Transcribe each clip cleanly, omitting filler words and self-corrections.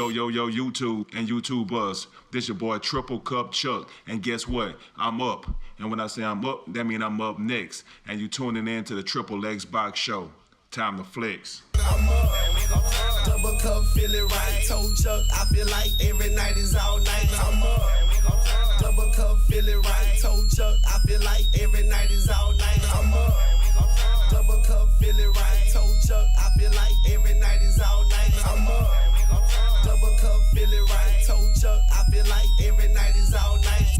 Yo, YouTube and YouTubers. This your boy TripleCup Chuck. And guess what? I'm up. And when I say I'm up, that means I'm up next. And you tuning in to the Triple X Box Show. Time to flex. I'm up. Double cup, feel it right. Told Chuck, I feel like every night is all night. I'm up. Double cup, feel it right. Told Chuck, I feel like every night is all night. I'm up. Double cup, feel it right. Told Chuck, I feel like every night is all night. I'm up. Double cup, feel it right. Told Chuck, I feel like every night is all night.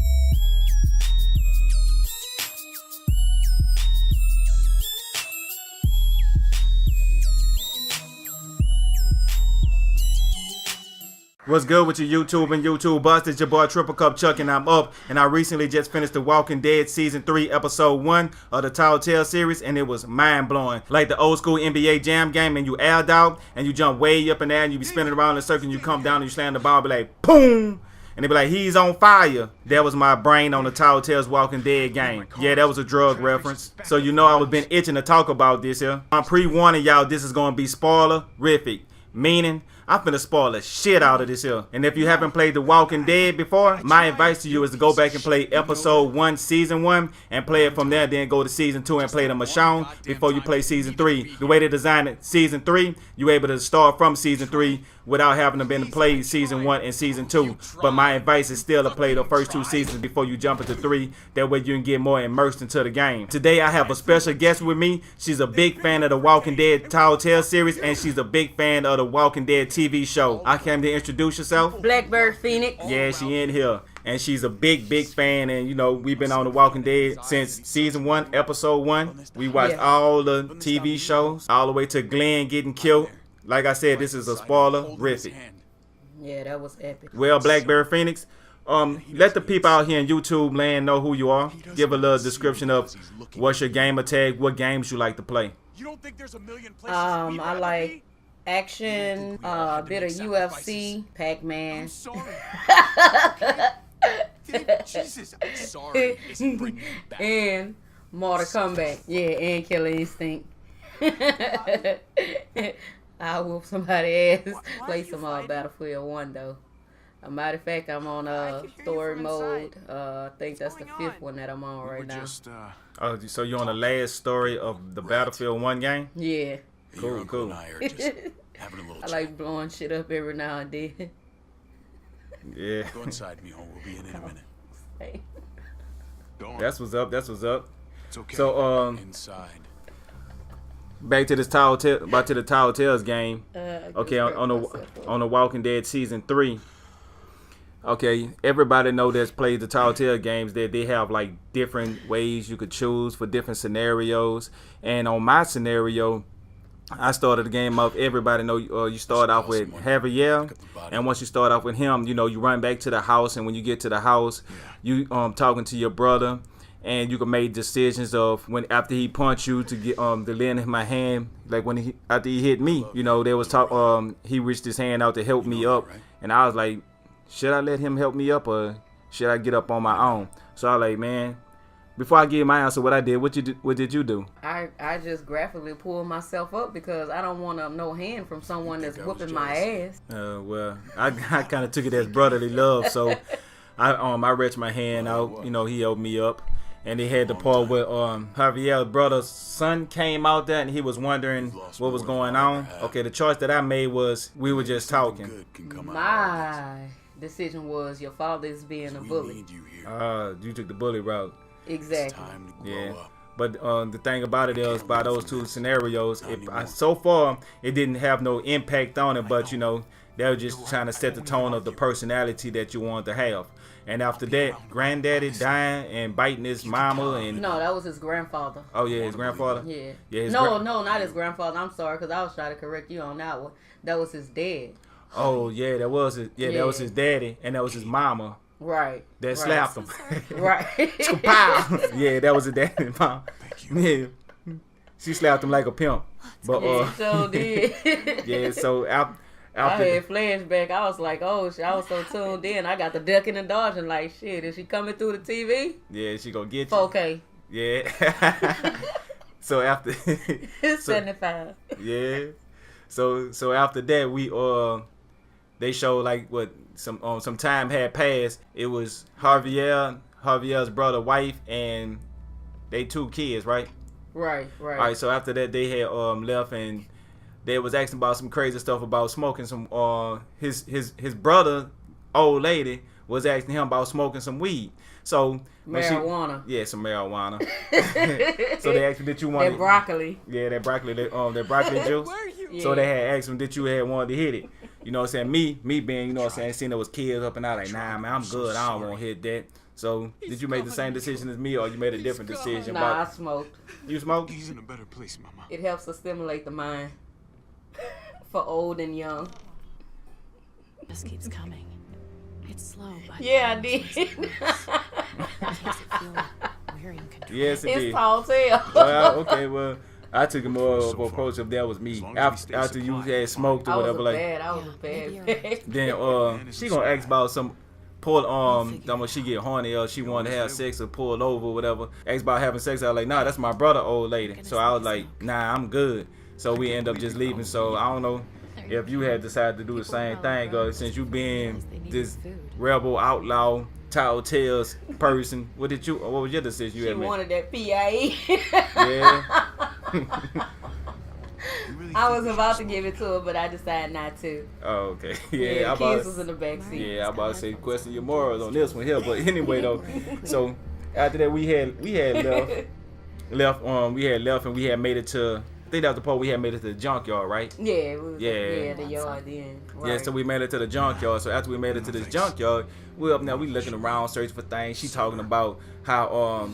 What's good with your YouTube and YouTube bust? It's your boy TripleCup Chuck and I'm up. And I recently just finished The Walking Dead Season 3 Episode 1 of the Telltale series, and it was mind-blowing. Like the old school NBA Jam game, and you air out and you jump way up in there and you be spinning around in a circle and you come down and you slam the ball, be like, boom! And they be like, he's on fire. That was my brain on the Telltale's Walking Dead game. Yeah, that was a drug reference. So you know I was been itching to talk about this here. I'm pre-warning y'all this is going to be spoiler-rific. Meaning, I'm finna spoil the shit out of this here. And if you haven't played The Walking Dead before, my advice to you is to go back and play Episode 1, Season 1, and play it from there, then go to Season 2 and play the Michonne before you play Season 3. The way they designed it, Season 3, you're able to start from Season 3 without having to been to play Season 1 and Season 2. But my advice is still to play the first 2 seasons before you jump into 3. That way you can get more immersed into the game. Today I have a special guest with me. She's a big fan of The Walking Dead Telltale series, and she's a big fan of The Walking Dead TV show. I came to introduce yourself. Blackbird Phoenix. Yeah, she in here. And she's a big fan, and you know, we've been on The Walking Dead since Season 1, Episode 1. We watched all the TV shows, all the way to Glenn getting killed. Like I said, this is a spoiler-rific. Yeah, that was epic. Well, Blackbird Phoenix, let the people out here in YouTube land know who you are. Give a little description of what's your gamer tag, what games you like to play. I like action, bit of UFC, Pac-Man. Jesus, I'm sorry. Isn't bringing me back. And Mortal Kombat. Yeah, and Killer Instinct. I'll whoop somebody's ass. Play some Battlefield 1 though. A matter of fact, I'm on story mode. I think that's the 5th one that I'm on right now. Oh, so you're on the last story of the Battlefield 1 game? Yeah. Cool. I like blowing shit up every now and then. Yeah. Go inside, mijo. We'll be in a minute. That's what's up. It's okay. So inside. Back to the Telltale's game. Okay, on the Walking Dead Season 3. Okay, everybody know that's played the Telltale games that they have like different ways you could choose for different scenarios. And on my scenario, I started the game off. Everybody know you start off with Javier, and once you start off with him, you know you run back to the house, and when you get to the house, you talking to your brother. And you can make decisions of when after he punched you to get the lend him my hand, like when after he hit me, you know, there was talk he reached his hand out to help me up, and I was like, should I let him help me up or should I get up on my own? So I was like, man, before I give my answer, what I did, what did you do? I just graphically pulled myself up because I don't want no hand from someone that's whooping my ass. Well, I kind of took it as brotherly love, so I reached my hand out, you know, he helped me up. And they had the part where Javier's brother's son came out there and he was wondering what was going on. Okay, the choice that I made was we were just talking. My decision was your father is being a bully. You took the bully route. Exactly. Yeah. But the thing about it is, by those 2 scenarios, so far it didn't have no impact on it. But you know, they were just trying to set the tone of the personality that you want to have. And after that, granddaddy dying and biting his mama and... No, that was his grandfather. Oh, yeah, his grandfather? Yeah. No, not his grandfather. I'm sorry, because I was trying to correct you on that one. That was his dad. Oh, yeah, that was his daddy, and that was his mama. Right. That slapped him. Right. Yeah, that was his daddy and mom. Yeah. She slapped him like a pimp. But, yeah, so did. Yeah, so after I had flashback. I was like, oh, I was so tuned in. I got the ducking and dodging like, shit, is she coming through the TV? Yeah, she gonna get you. 4K. Yeah. So after... 75. Yeah. So after that, they showed like what some time had passed. It was Javier's brother, wife, and they 2 kids, right? Right. All right. So after that, they had left, and they was asking about some crazy stuff about smoking some. His brother, old lady, was asking him about smoking some weed. So marijuana. Some marijuana. So they asked me, did you want that broccoli? Yeah, that broccoli juice. Yeah. So they had asked him, did you had wanted to hit it? You know what I'm saying? Me being, you know what I'm saying, seeing there was kids up and out, like, nah, man, I'm good. I don't want to hit that. So did you make the same decision as me, or you made a different decision? Nah, I smoked. You smoked? He's in a better place, Mama. It helps to stimulate the mind for old and young. Just keeps coming. It's slow, but Yeah, I did. it makes it feel like we're in control. Yes, it It's did. Telltale. Well, okay, well, I took a more of an approach if that was me. As long as we After stay you supplied. had smoked or I whatever, like, I was a maybe bad. you're then she gonna ask about some pull when she get horny or she wanted to have sex or pull over or whatever. Ask about having sex. I was like, nah, that's my brother, old lady. So I was like, nah, I'm good. So we end up just leaving. So I don't know if you had decided to do the same thing, or since you being this rebel outlaw Telltale's person, what was your decision you She had made? wanted that PIE. Yeah. I was about to give it to her, but I decided not to. Oh, okay. Yeah, I kids was in the back seat. Yeah, I'm about to say question your morals on this one here, but anyway though. So after that we had left and we had made it to, I think that was the part we had made it to the junkyard, right? Yeah, it was. Yeah. The yard then. Yeah, Right. so we made it to the junkyard. So after we made it to this junkyard, we up now, we looking around searching for things. She talking about how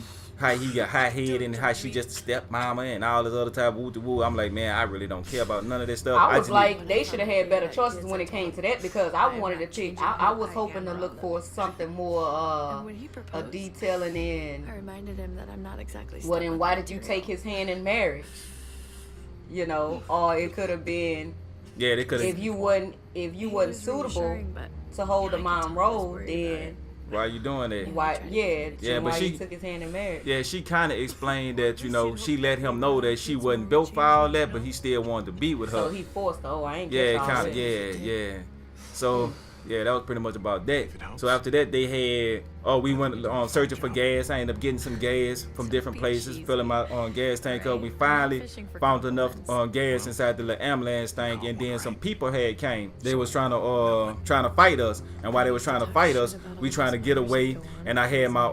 he got hot head and how she just a stepmama and all this other type of woo-woo. I'm like, man, I really don't care about none of this stuff. I was just like, they should have had better choices when it came to that, because I wanted to pick. I was hoping to look for something more And when he a proposed, detailing in. I reminded him that I'm not exactly. Well, stuck then on why the did you material. take his hand in marriage? You know, or it could have been yeah, they could if have. you wasn't He wasn't was suitable reassuring, but to hold yeah, the I could mom tell he was role, worried then Why are you doing that? why? Yeah, Yeah, but why she- he took his hand in marriage. Yeah, she kind of explained that, you know, she let him know that she wasn't built for all that, but he still wanted to be with her. So he forced her. Oh, I ain't Yeah, get all kind of. that. Yeah. So yeah, that was pretty much about that. So after that, they had we went searching for gas. I ended up getting some gas from different places, filling my gas tank up. We finally found enough gas inside the little ambulance tank, and then some people had came. They was trying to fight us, and while they was trying to fight us, we trying to get away. And I had my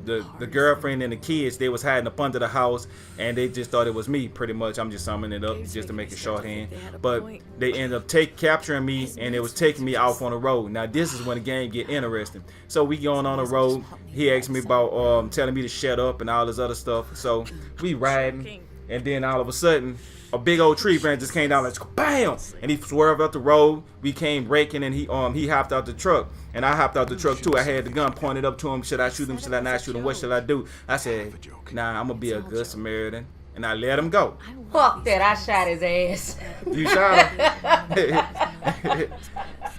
the girlfriend and the kids. They was hiding up under the house, and they just thought it was me. Pretty much, I'm just summing it up just to make it shorthand. But they ended up capturing me, and it was taking me off on the road. Now this is when the game get interesting. So we going on the road. He asked me about telling me to shut up and all this other stuff. So we riding, and then all of a sudden, a big old tree branch just came down, like bam, and he swerved up the road. We came braking, and he hopped out the truck, and I hopped out the truck too. I had the gun pointed up to him. Should I shoot him? Should I not shoot him? What should I do? I said, nah, I'm gonna be a good Samaritan, and I let him go. Fuck that! I shot his ass. You shot him?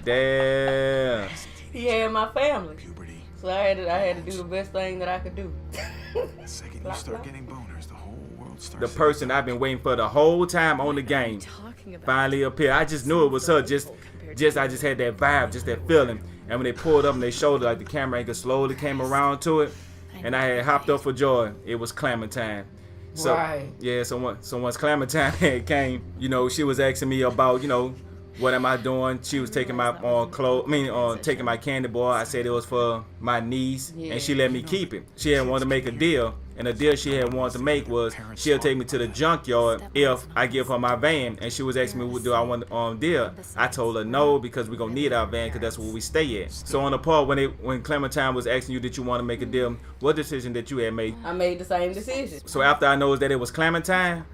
Damn. He had my family, Puberty. so I had to do the best thing that I could do. The second you start getting boners, the whole world starts. The person I've been waiting for the whole time on the game Talking about finally appeared. I just knew it was her. Just I just had that vibe, just that feeling. And when they pulled up and they showed it, like the camera angle slowly came around to it, and I had hopped up for joy. It was Clementine. So Right. yeah, so once Clementine had came, you know, she was asking me about, you know, what am I doing? She was taking my taking my candy bar. I said it was for my niece, and she let me keep it. She had wanted to make a deal, and the deal she had wanted to make was she'll take me to the junkyard if I give her my van. And she was asking me, what do I want deal? I told her no, because we're gonna need our van, because that's where we stay at. So on the part when Clementine was asking you, did you want to make a deal? What decision that you had made? I made the same decision. So after I noticed that it was Clementine,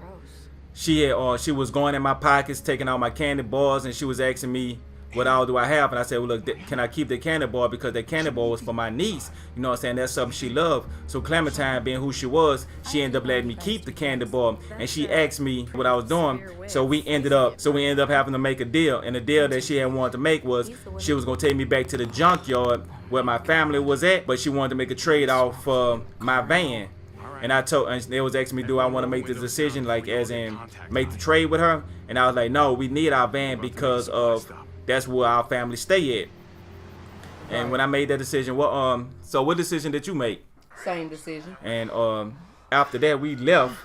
she was going in my pockets, taking out my candy bars, and she was asking me, what all do I have? And I said, well, look, can I keep the candy bar? Because that candy bar was for my niece. You know what I'm saying? That's something she loved. So Clementine, being who she was, she ended up letting me keep the candy bar. And she asked me what I was doing. So we ended up having to make a deal. And the deal that she had wanted to make was she was going to take me back to the junkyard where my family was at, but she wanted to make a trade off for my van. And they was asking me, do I want to make this decision, like as in make the trade with her? And I was like, no, we need our van because of that's where our family stay at. And when I made that decision, so what decision did you make? Same decision. And after that, we left.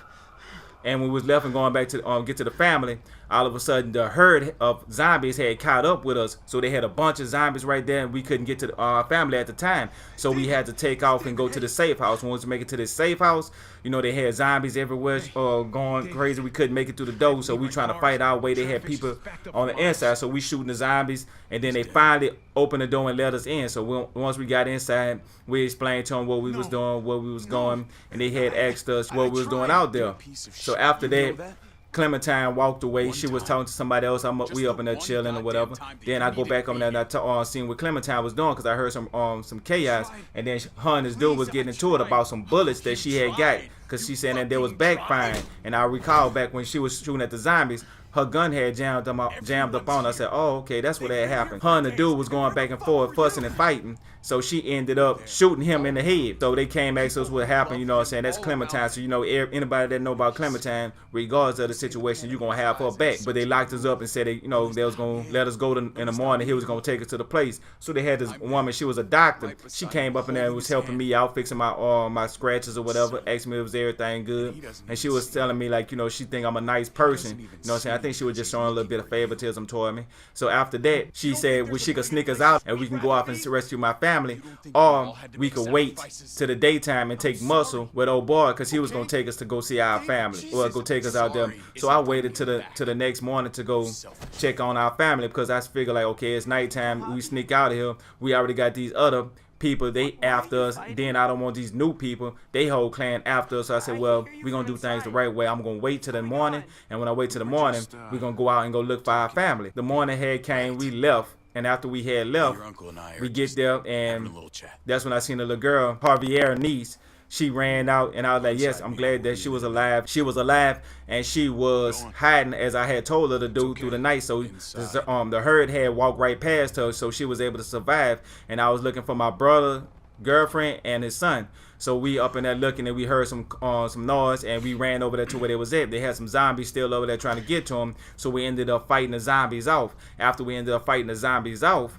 And when we was left and going back to get to the family, all of a sudden the herd of zombies had caught up with us. So they had a bunch of zombies right there, and we couldn't get to our family at the time. So we had to take off and go to the safe house. Once we make it to this safe house, they had zombies everywhere going crazy. We couldn't make it through the door, so we trying to fight our way. They had people on the inside, so we shooting the zombies, and then they finally opened the door and let us in. So once we got inside, we explained to them what we was doing, where we was going, and they had asked us what we was doing out there. So after that, Clementine walked away. She was talking to somebody else. We up in there chilling or whatever. Then I go back over there and I seen what Clementine was doing because I heard some chaos. And then her and this dude was getting into it about some bullets that she had got because she said that there was backfiring. And I recall back when she was shooting at the zombies, her gun had jammed up on her. I said, oh, okay, that's what had happened. Her and the dude was going back and forth, fussing and fighting. So she ended up shooting him in the head. So they came asked us what happened, you know what I'm saying? That's Clementine. So, anybody that know about Clementine, regardless of the situation, you're going to have her back. But they locked us up and said, they was going to let us go in the morning. He was going to take us to the place. So they had this woman, she was a doctor. She came up in there and was helping me out, fixing my scratches or whatever, asked me if was everything good. And she was telling me, like, she think I'm a nice person. You know what I'm saying? I think she was just showing a little bit of favoritism toward me. So after that, she said, well, she could sneak us out and we can go off and rescue my family, or we could wait to the daytime and take Muscle with old boy because he was going to take us to go see our family or go take us out there. So I waited to the next morning to go check on our family because I figured like, okay, it's nighttime. We sneak out of here. We already got these other people, they after us. Then I don't want these new people, they whole clan after us. So I said, well, we're going to do things the right way. I'm going to wait till the morning. And when I wait till the morning, we're going to go out and go look for our family. The morning had came, we left. And after we had left, we get there, and that's when I seen the little girl, Javier's niece. She ran out, and I was like, yes, I'm glad that she was alive. She was alive, and she was hiding, as I had told her to do through the night. So the herd had walked right past her, so she was able to survive. And I was looking for my brother, girlfriend, and his son. So we up in there looking, and we heard some noise, and we ran over there to where they was at. They had some zombies still over there trying to get to them. So we ended up fighting the zombies off. After we ended up fighting the zombies off,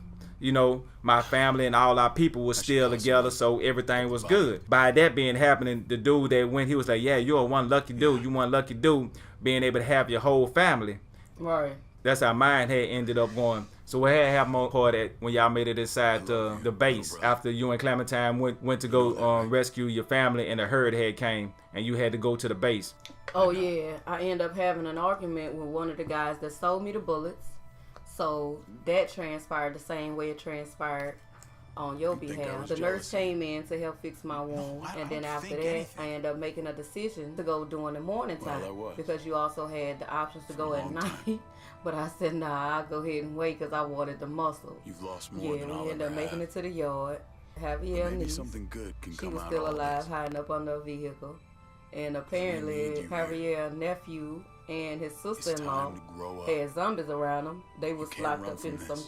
my family and all our people was still together, so everything was good. By that being happening, the dude that went, he was like, yeah, you're one lucky dude. You one lucky dude being able to have your whole family. Right. That's how mine had ended up going. So what had happened more part at when y'all made it inside the base after you and Clementine went to go rescue your family and the herd had came and you had to go to the base? Oh yeah, I ended up having an argument with one of the guys that sold me the bullets. So that transpired the same way it transpired on your behalf. The nurse came in to help fix my wound, and then after that, I ended up making a decision to go during the morning time because you also had the options to go at night. But I said, nah, I'll go ahead and wait because I wanted the muscle. You've lost more than all we ended up making it to the yard. Javier niece, something good can she come was out still of alive, this. hiding up under a vehicle. And apparently, Javier's nephew and his sister-in-law had zombies around them. They was locked up in some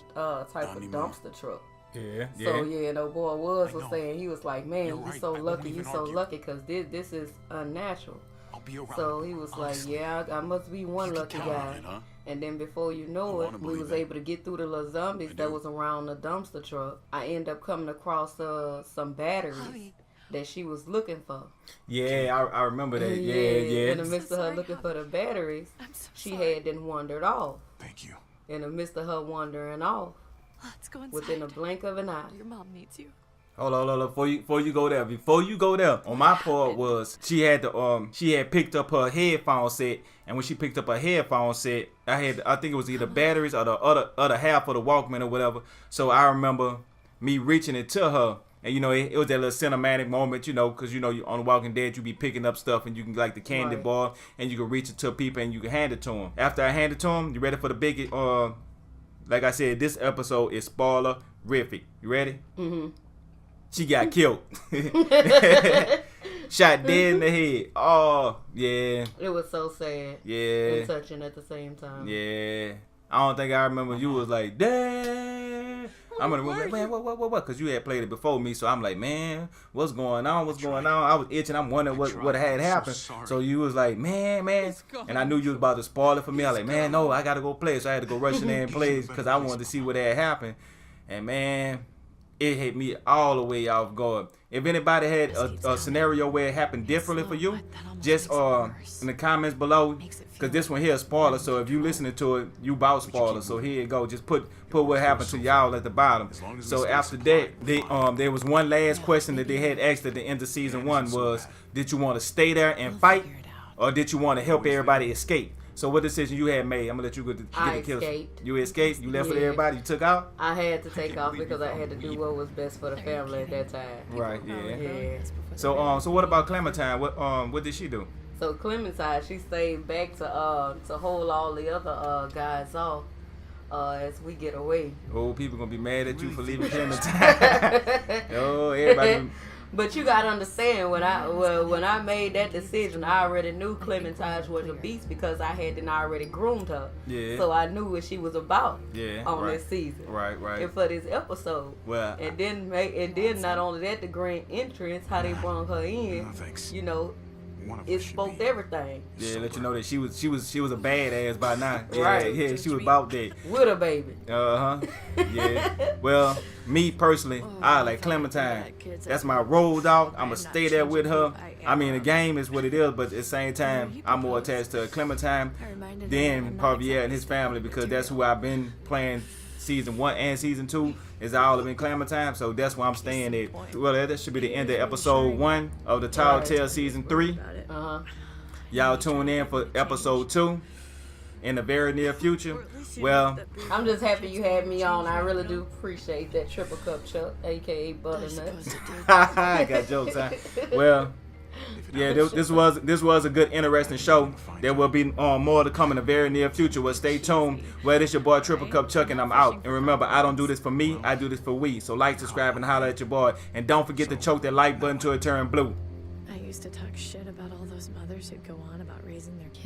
type of dumpster truck. Yeah. So yeah, no boy was saying, he was like, man, you so lucky, because this is unnatural. So he was like, yeah, I must be one lucky guy. And then before you know it, we was able to get through the little zombies that was around the dumpster truck. I ended up coming across some batteries that she was looking for. Yeah, I remember that. Yeah. In the midst of her looking for the batteries, she had then wandered off. Thank you. In the midst of her wandering off, Let's go inside. within a blink of an eye. Your mom needs you. Hold on. Before you go there, on my part was she had picked up her headphone set, and when she picked up her headphone set, I think it was either batteries or the other half of the Walkman or whatever. So I remember me reaching it to her, and it was that little cinematic moment, because you on The Walking Dead you be picking up stuff and you can like the candy bar and you can reach it to people and you can hand it to them. After I hand it to them, you ready for the big? Like I said, this episode is spoiler-rific. You ready? Mm-hmm. She got killed. Shot dead in the head. Oh, yeah. It was so sad. Yeah. And touching at the same time. Yeah. I don't think I remember you was like, Dad. I'm in the room like, man, what? Because you had played it before me, so I'm like, man, what's going on? I was itching. I'm wondering what had happened. So you was like, man, and I knew you was about to spoil it for me. I was like, man, no, I gotta go play. So I had to go rush in there and play because I wanted to see what had happened. And man, it hit me all the way off guard. If anybody had a scenario where it happened differently for you, just in the comments below, because this one here is spoiler. So if you listening to it, you about spoiler. So here you go. Just put what happened to y'all at the bottom. So after that, there was one last question that they had asked at the end of season 1 was, did you want to stay there and fight, or did you want to help everybody escape? So what decision you had made? I'm gonna let you get the kills. You escaped. You left with everybody. You took out. I had to take off because I had to do what was best for the family at that time. Right. Yeah. Yeah. So what about Clementine? What did she do? So Clementine, she stayed back to hold all the other guys off as we get away. Oh, people gonna be mad at you for leaving Clementine. Oh, everybody. But you gotta understand, when I made that decision, I already knew Clementine was a beast because I had already groomed her. Yeah. So I knew what she was about. Yeah. On this season. Right. And for this episode. Well. And then not only that, the grand entrance, how they brought her in. You know. It spoke everything. Yeah, let you know that she was a badass by now. Yeah, right. Yeah, she was about that. With a baby. Yeah. Well, me personally, I like Clementine. That's my road dog. I'ma stay there with her. I mean, the game is what it is, but at the same time, I'm more attached to Clementine than Javier and his family because that's who I've been playing. Season 1 and season 2 is all in Clementine, so that's where I'm staying at. Well, that should be the end of episode 1 of the Telltale season 3. Y'all tune in for episode 2 in the very near future. Well, I'm just happy you had me on. I really do appreciate that TripleCup Chuck, aka Butternut. I got jokes, huh? Well. Yeah, this was a good, interesting show. There will be more to come in the very near future. Well, stay tuned. Well, this your boy TripleCup Chuck, and I'm out. And remember, I don't do this for me. I do this for we. So like, subscribe, and holler at your boy. And don't forget to choke that like button till it turn blue. I used to talk shit about all those mothers who'd go on about raising their kids.